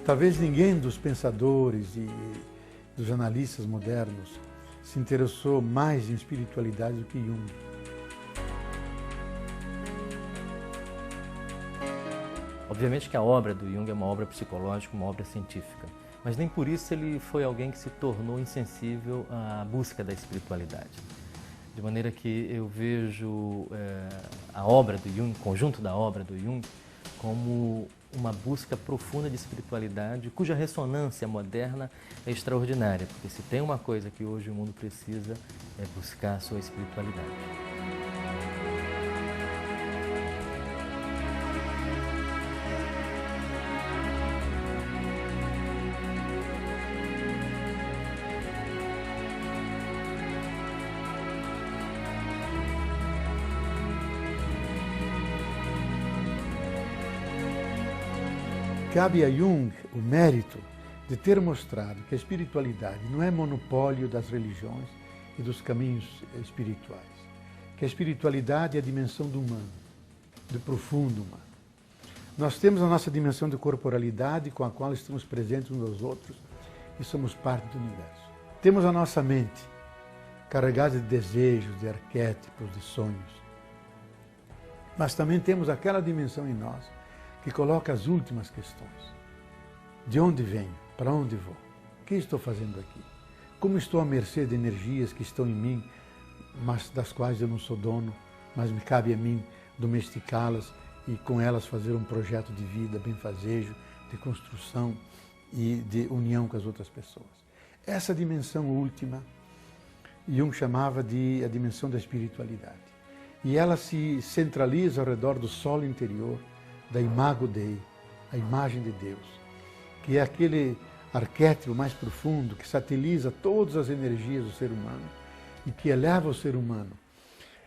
Talvez ninguém dos pensadores e dos analistas modernos se interessou mais em espiritualidade do que Jung. Obviamente que a obra do Jung é uma obra psicológica, uma obra científica, mas nem por isso ele foi alguém que se tornou insensível à busca da espiritualidade. De maneira que eu vejo a obra do Jung, o conjunto da obra do Jung, como uma busca profunda de espiritualidade, cuja ressonância moderna é extraordinária, porque se tem uma coisa que hoje o mundo precisa é buscar a sua espiritualidade. Cabe a Jung o mérito de ter mostrado que a espiritualidade não é monopólio das religiões e dos caminhos espirituais, que a espiritualidade é a dimensão do humano, do profundo humano. Nós temos a nossa dimensão de corporalidade com a qual estamos presentes uns aos outros e somos parte do universo. Temos a nossa mente carregada de desejos, de arquétipos, de sonhos. Mas também temos aquela dimensão em nós que coloca as últimas questões. De onde venho? Para onde vou? O que estou fazendo aqui? Como estou à mercê de energias que estão em mim, mas das quais eu não sou dono, mas me cabe a mim domesticá-las e com elas fazer um projeto de vida, benfazejo, de construção e de união com as outras pessoas. Essa dimensão última, Jung chamava de a dimensão da espiritualidade. E ela se centraliza ao redor do solo interior, da imago Dei, a imagem de Deus, que é aquele arquétipo mais profundo que sateliza todas as energias do ser humano e que eleva o ser humano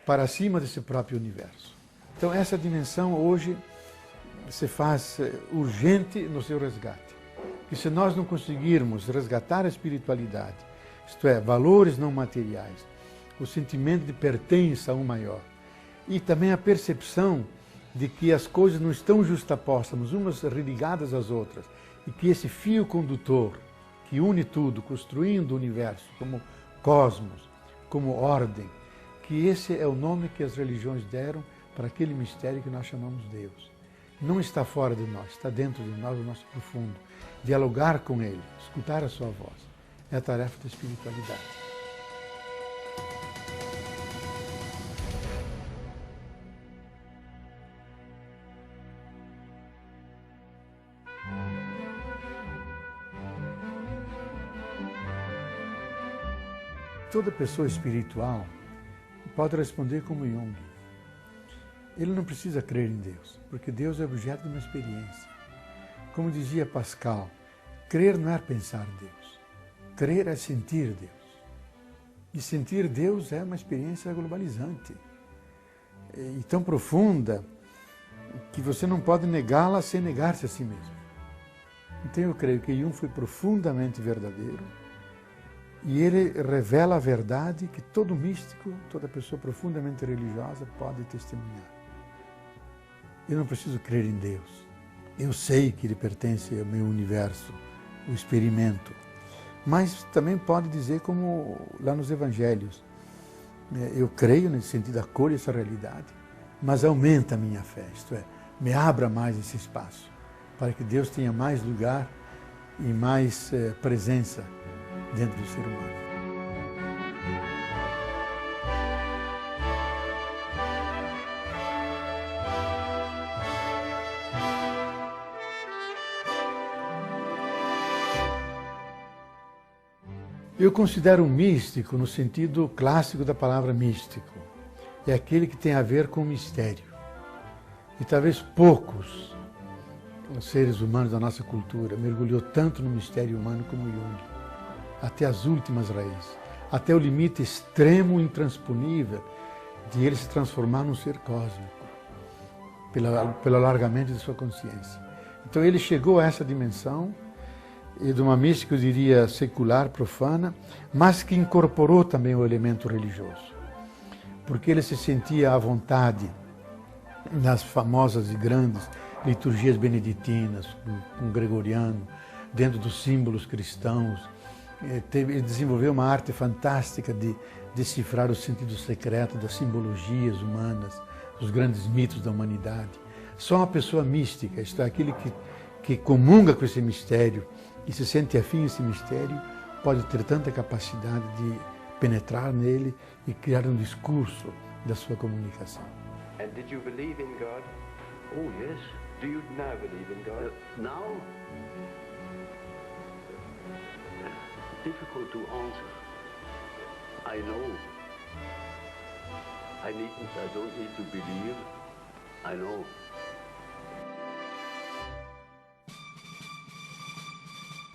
para cima desse próprio universo. Então essa dimensão hoje se faz urgente no seu resgate. E se nós não conseguirmos resgatar a espiritualidade, isto é, valores não materiais, o sentimento de pertença a um maior e também a percepção de que as coisas não estão justapostas, umas religadas às outras, e que esse fio condutor que une tudo, construindo o universo como cosmos, como ordem, que esse é o nome que as religiões deram para aquele mistério que nós chamamos Deus. Não está fora de nós, está dentro de nós, o nosso profundo. Dialogar com Ele, escutar a sua voz, é a tarefa da espiritualidade. Toda pessoa espiritual pode responder como Jung. Ele não precisa crer em Deus, porque Deus é objeto de uma experiência. Como dizia Pascal, crer não é pensar Deus, crer é sentir Deus. E sentir Deus é uma experiência globalizante e tão profunda que você não pode negá-la sem negar-se a si mesmo. Então eu creio que Jung foi profundamente verdadeiro e ele revela a verdade que todo místico, toda pessoa profundamente religiosa pode testemunhar. Eu não preciso crer em Deus. Eu sei que Ele pertence ao meu universo, o experimento. Mas também pode dizer como lá nos Evangelhos. Eu creio nesse sentido, acolho essa realidade, mas aumenta a minha fé, isto é, me abra mais esse espaço, para que Deus tenha mais lugar e mais presença dentro do ser humano. Eu considero um místico no sentido clássico da palavra místico. É aquele que tem a ver com o mistério. E talvez poucos seres humanos da nossa cultura mergulhou tanto no mistério humano como Jung. Até as últimas raízes, até o limite extremo e intransponível de ele se transformar num ser cósmico, pelo alargamento de sua consciência. Então ele chegou a essa dimensão, e de uma mística, eu diria, secular, profana, mas que incorporou também o elemento religioso, porque ele se sentia à vontade nas famosas e grandes liturgias beneditinas, com Gregoriano, dentro dos símbolos cristãos. Ele desenvolveu uma arte fantástica de decifrar o sentido secreto das simbologias humanas, dos grandes mitos da humanidade. Só uma pessoa mística, isto é, aquele que comunga com esse mistério e se sente afim a esse mistério, pode ter tanta capacidade de penetrar nele e criar um discurso da sua comunicação. And did you believe in God? Oh, yes. Do you now believe in God? Now? Difficult to answer. I know. I don't need to believe. I know.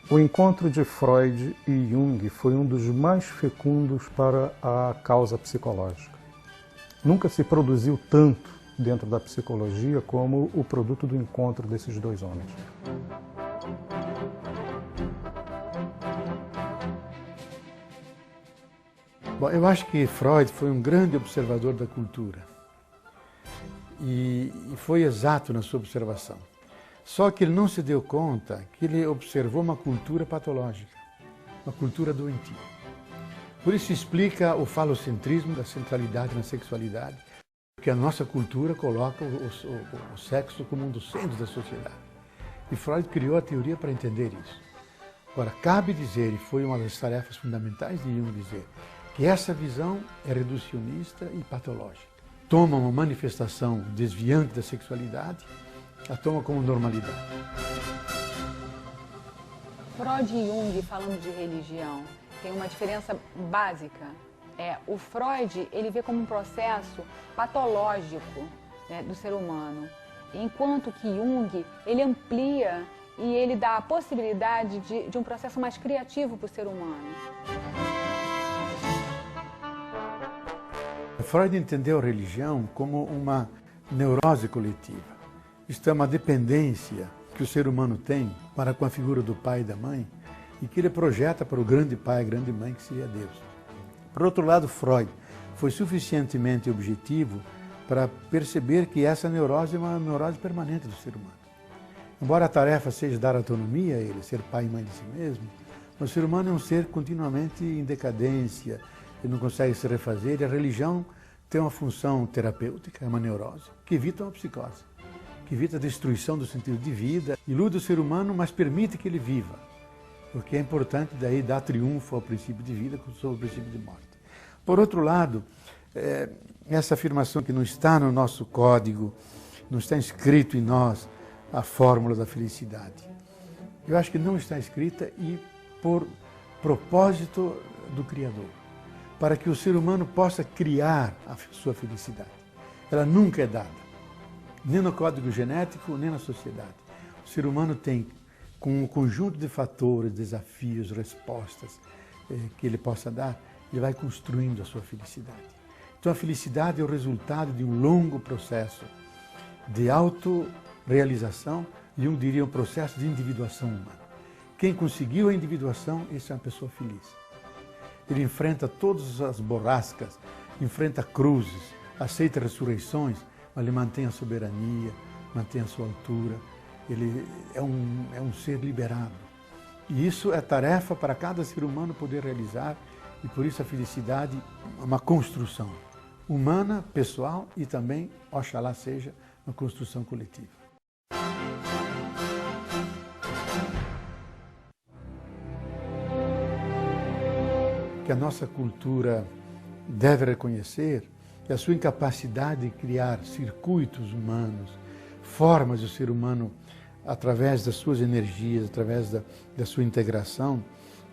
O encontro de Freud e Jung foi um dos mais fecundos para a causa psicológica. Nunca se produziu tanto dentro da psicologia como o produto do encontro desses dois homens. Bom, eu acho que Freud foi um grande observador da cultura e foi exato na sua observação. Só que ele não se deu conta que ele observou uma cultura patológica, uma cultura doentia. Por isso explica o falocentrismo da centralidade na sexualidade, porque a nossa cultura coloca o sexo como um dos centros da sociedade. E Freud criou a teoria para entender isso. Agora, cabe dizer, e foi uma das tarefas fundamentais de Jung dizer, que essa visão é reducionista e patológica. Toma uma manifestação desviante da sexualidade, a toma como normalidade. Freud e Jung, falando de religião, tem uma diferença básica. O Freud, ele vê como um processo patológico, né, do ser humano, enquanto que Jung, ele amplia e ele dá a possibilidade de um processo mais criativo para o ser humano. Freud entendeu a religião como uma neurose coletiva. Isto é uma dependência que o ser humano tem para com a figura do pai e da mãe e que ele projeta para o grande pai e grande mãe que seria Deus. Por outro lado, Freud foi suficientemente objetivo para perceber que essa neurose é uma neurose permanente do ser humano. Embora a tarefa seja dar autonomia a ele, ser pai e mãe de si mesmo, o ser humano é um ser continuamente em decadência, ele não consegue se refazer e a religião tem uma função terapêutica, é uma neurose, que evita uma psicose, que evita a destruição do sentido de vida, ilude o ser humano, mas permite que ele viva, porque é importante daí dar triunfo ao princípio de vida sobre o princípio de morte. Por outro lado, essa afirmação que não está no nosso código, não está escrito em nós a fórmula da felicidade. Eu acho que não está escrita e por propósito do Criador, para que o ser humano possa criar a sua felicidade. Ela nunca é dada, nem no código genético, nem na sociedade. O ser humano tem, com um conjunto de fatores, desafios, respostas que ele possa dar, ele vai construindo a sua felicidade. Então a felicidade é o resultado de um longo processo de autorrealização e eu diria um processo de individuação humana. Quem conseguiu a individuação, esse é uma pessoa feliz. Ele enfrenta todas as borrascas, enfrenta cruzes, aceita ressurreições, mas ele mantém a soberania, mantém a sua altura. Ele é um ser liberado. E isso é tarefa para cada ser humano poder realizar, e por isso a felicidade é uma construção humana, pessoal e também, oxalá seja, uma construção coletiva. Que a nossa cultura deve reconhecer é a sua incapacidade de criar circuitos humanos, formas do ser humano, através das suas energias, através da sua integração,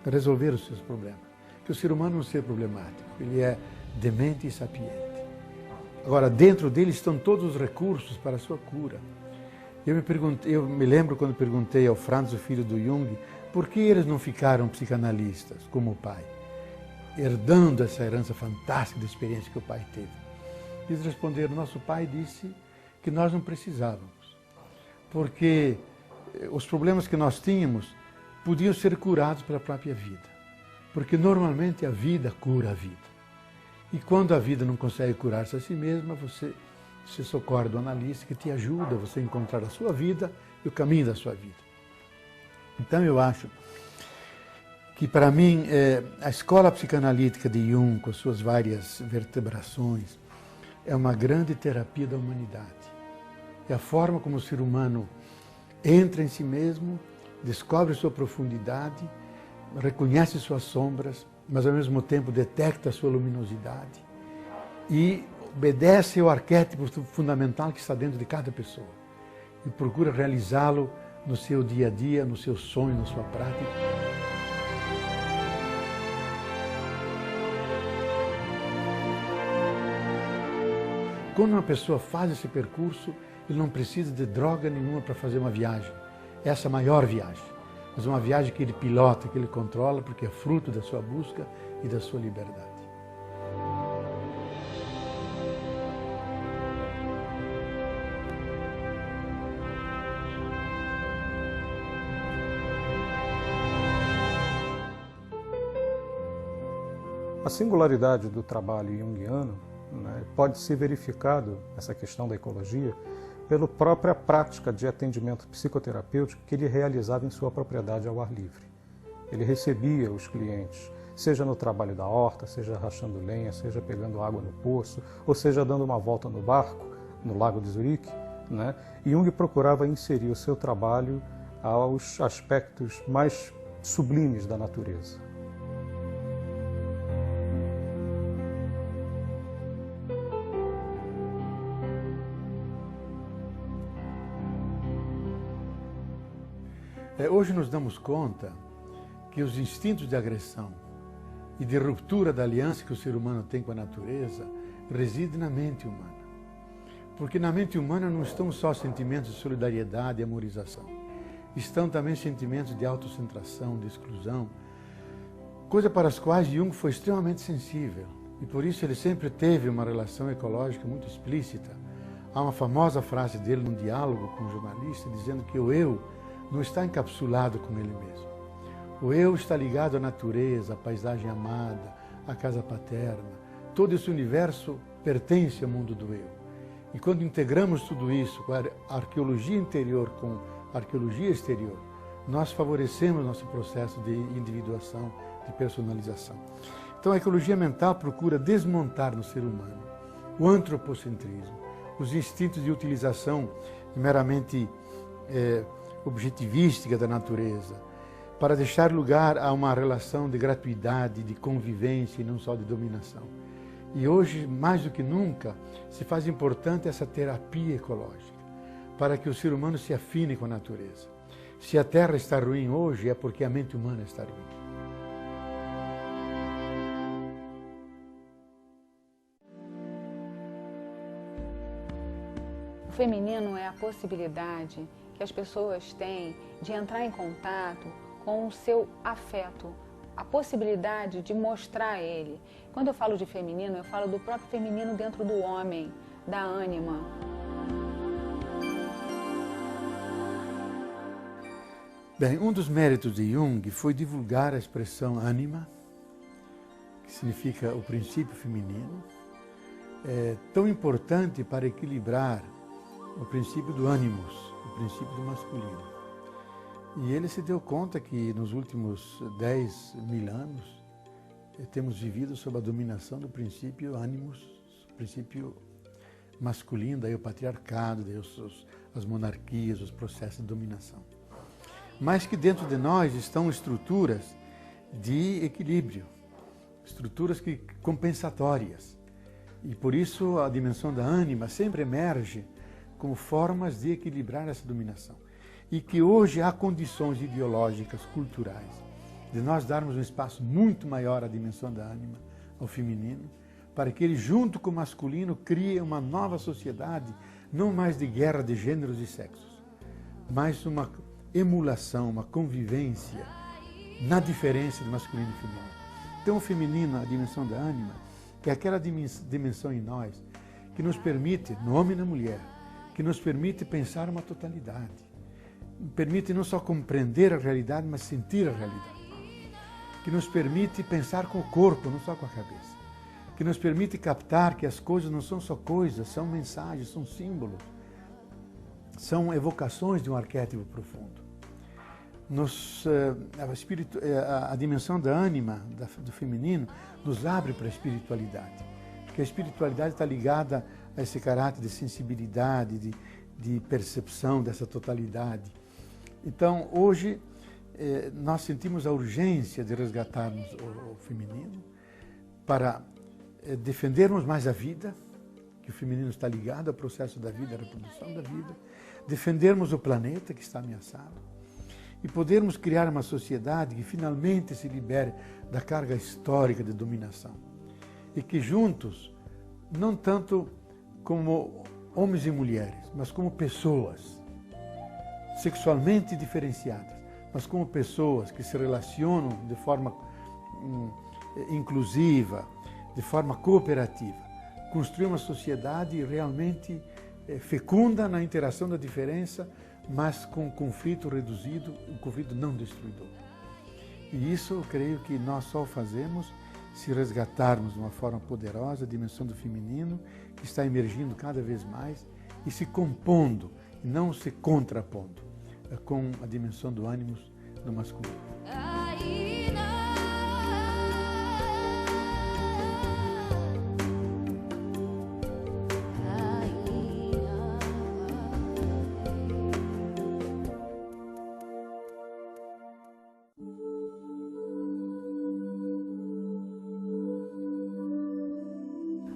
resolver os seus problemas. Que o ser humano é um ser problemático, ele é demente e sapiente. Agora, dentro dele estão todos os recursos para a sua cura. Eu me lembro quando perguntei ao Franz, o filho do Jung, por que eles não ficaram psicanalistas como o pai, herdando essa herança fantástica da experiência que o pai teve. Eles responderam, nosso pai disse que nós não precisávamos, porque os problemas que nós tínhamos podiam ser curados pela própria vida, porque normalmente a vida cura a vida. E quando a vida não consegue curar-se a si mesma, você se socorre do analista que te ajuda a você encontrar a sua vida e o caminho da sua vida. Então eu acho que, para mim, a escola psicanalítica de Jung, com suas várias vertebrações, é uma grande terapia da humanidade. É a forma como o ser humano entra em si mesmo, descobre sua profundidade, reconhece suas sombras, mas ao mesmo tempo detecta a sua luminosidade e obedece ao arquétipo fundamental que está dentro de cada pessoa e procura realizá-lo no seu dia a dia, no seu sonho, na sua prática. Quando uma pessoa faz esse percurso, ele não precisa de droga nenhuma para fazer uma viagem. Essa é a maior viagem. Mas uma viagem que ele pilota, que ele controla, porque é fruto da sua busca e da sua liberdade. A singularidade do trabalho junguiano, né, pode ser verificado, essa questão da ecologia, pela própria prática de atendimento psicoterapêutico que ele realizava em sua propriedade ao ar livre. Ele recebia os clientes, seja no trabalho da horta, seja rachando lenha, seja pegando água no poço, ou seja dando uma volta no barco, no Lago de Zurique, né? E Jung procurava inserir o seu trabalho aos aspectos mais sublimes da natureza. Hoje nos damos conta que os instintos de agressão e de ruptura da aliança que o ser humano tem com a natureza residem na mente humana. Porque na mente humana não estão só sentimentos de solidariedade e amorização. Estão também sentimentos de autocentração, de exclusão, coisa para as quais Jung foi extremamente sensível. E por isso ele sempre teve uma relação ecológica muito explícita. Há uma famosa frase dele num diálogo com um jornalista dizendo que o eu não está encapsulado com ele mesmo. O eu está ligado à natureza, à paisagem amada, à casa paterna. Todo esse universo pertence ao mundo do eu. E quando integramos tudo isso com a arqueologia interior, com a arqueologia exterior, nós favorecemos nosso processo de individuação, de personalização. Então a ecologia mental procura desmontar no ser humano o antropocentrismo, os instintos de utilização meramente objetivística da natureza, para deixar lugar a uma relação de gratuidade, de convivência e não só de dominação. E hoje, mais do que nunca, se faz importante essa terapia ecológica, para que o ser humano se afine com a natureza. Se a Terra está ruim hoje, é porque a mente humana está ruim. O feminino é a possibilidade que as pessoas têm de entrar em contato com o seu afeto, a possibilidade de mostrar ele. Quando eu falo de feminino, eu falo do próprio feminino dentro do homem, da ânima. Bem, um dos méritos de Jung foi divulgar a expressão ânima, que significa o princípio feminino, tão importante para equilibrar o princípio do ânimos, o princípio do masculino. E ele se deu conta que nos últimos 10.000 anos temos vivido sob a dominação do princípio ânimos, o princípio masculino, daí o patriarcado, daí as monarquias, os processos de dominação. Mas que dentro de nós estão estruturas de equilíbrio, estruturas compensatórias. E por isso a dimensão da ânima sempre emerge como formas de equilibrar essa dominação. E que hoje há condições ideológicas, culturais, de nós darmos um espaço muito maior à dimensão da ânima, ao feminino, para que ele, junto com o masculino, crie uma nova sociedade, não mais de guerra de gêneros e sexos, mas uma emulação, uma convivência na diferença de masculino e feminino. Então o feminino, a dimensão da ânima, que é aquela dimensão em nós que nos permite, no homem e na mulher, que nos permite pensar uma totalidade, permite não só compreender a realidade, mas sentir a realidade, que nos permite pensar com o corpo, não só com a cabeça, que nos permite captar que as coisas não são só coisas, são mensagens, são símbolos, são evocações de um arquétipo profundo. a dimensão da ânima, do feminino, nos abre para a espiritualidade. Porque a espiritualidade está ligada a esse caráter de sensibilidade, de percepção dessa totalidade. Então, hoje, nós sentimos a urgência de resgatarmos o feminino para defendermos mais a vida, que o feminino está ligado ao processo da vida, à reprodução da vida, defendermos o planeta que está ameaçado e podermos criar uma sociedade que finalmente se libere da carga histórica de dominação e que juntos, não tanto como homens e mulheres, mas como pessoas sexualmente diferenciadas, mas como pessoas que se relacionam de forma inclusiva, de forma cooperativa, construir uma sociedade realmente fecunda na interação da diferença, mas com conflito reduzido, um conflito não destruidor. E isso eu creio que nós só o fazemos se resgatarmos de uma forma poderosa a dimensão do feminino, que está emergindo cada vez mais e se compondo, e não se contrapondo com a dimensão do ânimo do masculino.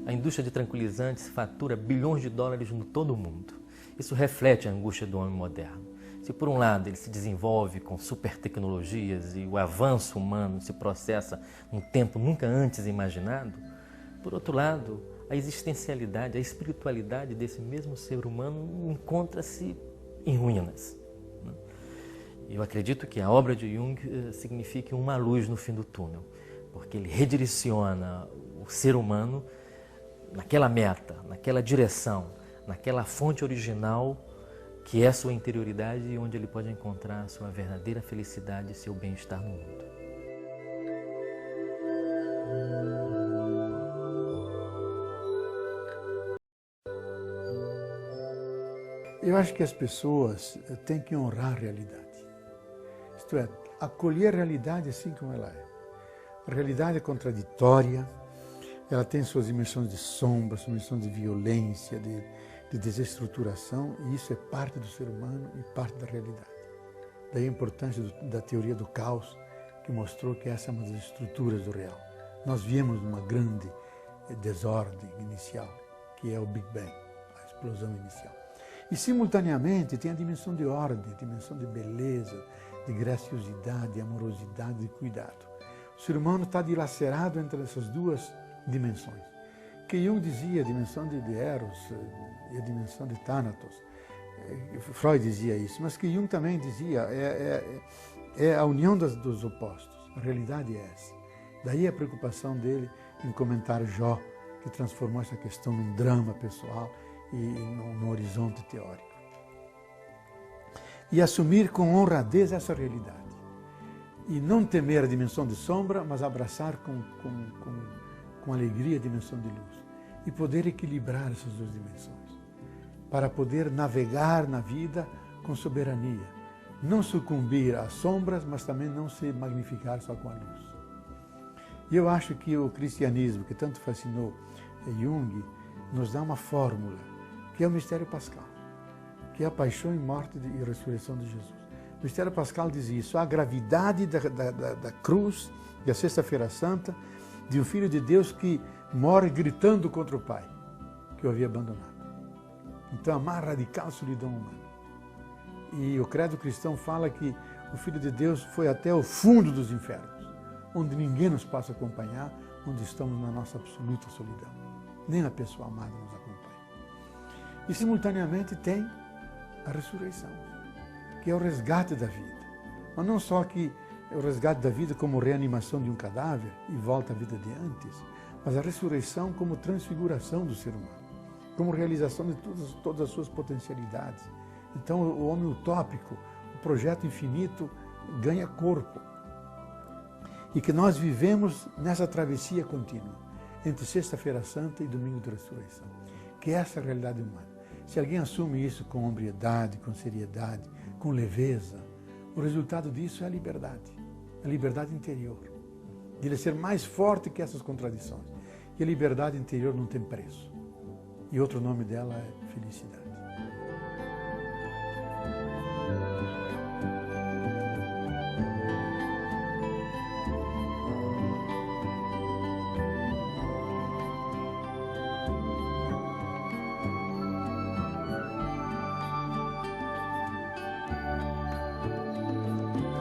A indústria de tranquilizantes fatura bilhões de dólares no todo o mundo. Isso reflete a angústia do homem moderno. Se por um lado ele se desenvolve com super tecnologias e o avanço humano se processa num tempo nunca antes imaginado, por outro lado, a existencialidade, a espiritualidade desse mesmo ser humano encontra-se em ruínas. Eu acredito que a obra de Jung signifique uma luz no fim do túnel, porque ele redireciona o ser humano naquela meta, naquela direção, naquela fonte original que é a sua interioridade e onde ele pode encontrar a sua verdadeira felicidade e seu bem-estar no mundo. Eu acho que as pessoas têm que honrar a realidade. Isto é, acolher a realidade assim como ela é. A realidade é contraditória, ela tem suas dimensões de sombra, suas dimensões de violência, de desestruturação, e isso é parte do ser humano e parte da realidade. Daí a importância da teoria do caos, que mostrou que essa é uma das estruturas do real. Nós viemos de uma grande desordem inicial, que é o Big Bang, a explosão inicial. E, simultaneamente, tem a dimensão de ordem, a dimensão de beleza, de graciosidade, de amorosidade, de cuidado. O ser humano está dilacerado entre essas duas dimensões. Que Jung dizia a dimensão de Eros e a dimensão de Thanatos. Freud dizia isso, mas que Jung também dizia é a união dos opostos. A realidade é essa. Daí a preocupação dele em comentar Jó, que transformou essa questão num drama pessoal e num horizonte teórico. E assumir com honradez essa realidade. E não temer a dimensão de sombra, mas abraçar com alegria a dimensão de luz. E poder equilibrar essas duas dimensões. Para poder navegar na vida com soberania. Não sucumbir às sombras, mas também não se magnificar só com a luz. E eu acho que o cristianismo, que tanto fascinou Jung, nos dá uma fórmula, que é o mistério pascal, que é a paixão e morte e ressurreição de Jesus. O mistério pascal diz isso, a gravidade da cruz, da Sexta-feira Santa, de um Filho de Deus que morre gritando contra o Pai, que o havia abandonado. Então, a mais radical solidão humana. E o credo cristão fala que o Filho de Deus foi até o fundo dos infernos, onde ninguém nos possa acompanhar, onde estamos na nossa absoluta solidão. Nem a pessoa amada nos acompanha. E, simultaneamente, tem a ressurreição, que é o resgate da vida. Mas não só que é o resgate da vida como reanimação de um cadáver e volta à vida de antes, mas a ressurreição como transfiguração do ser humano, como realização de todas as suas potencialidades. Então, o homem utópico, o projeto infinito, ganha corpo. E que nós vivemos nessa travessia contínua, entre Sexta-feira Santa e Domingo de Ressurreição, que é essa realidade humana. Se alguém assume isso com hombridade, com seriedade, com leveza, o resultado disso é a liberdade interior, de ele ser mais forte que essas contradições. E a liberdade interior não tem preço. E outro nome dela é felicidade.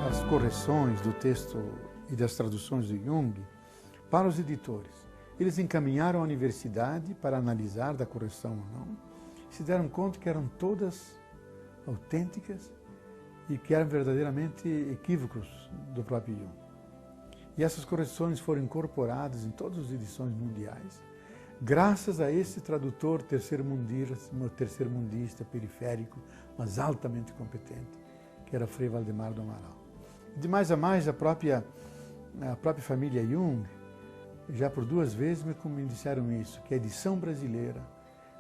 As correções do texto e das traduções de Jung para os editores. Eles encaminharam à universidade para analisar da correção ou não, e se deram conta que eram todas autênticas e que eram verdadeiramente equívocos do próprio Jung. E essas correções foram incorporadas em todas as edições mundiais, graças a esse tradutor terceiro-mundista, periférico, mas altamente competente, que era Frei Valdemar do Amaral. De mais a mais, a própria família Jung, já por 2 vezes me disseram isso, que a edição brasileira,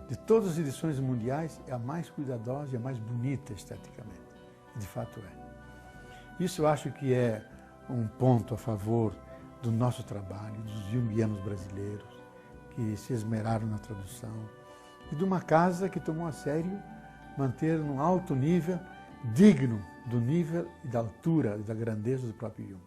de todas as edições mundiais, é a mais cuidadosa e a mais bonita esteticamente. E de fato é. Isso eu acho que é um ponto a favor do nosso trabalho, dos junguianos brasileiros, que se esmeraram na tradução, e de uma casa que tomou a sério manter num alto nível, digno do nível e da altura e da grandeza do próprio Jung.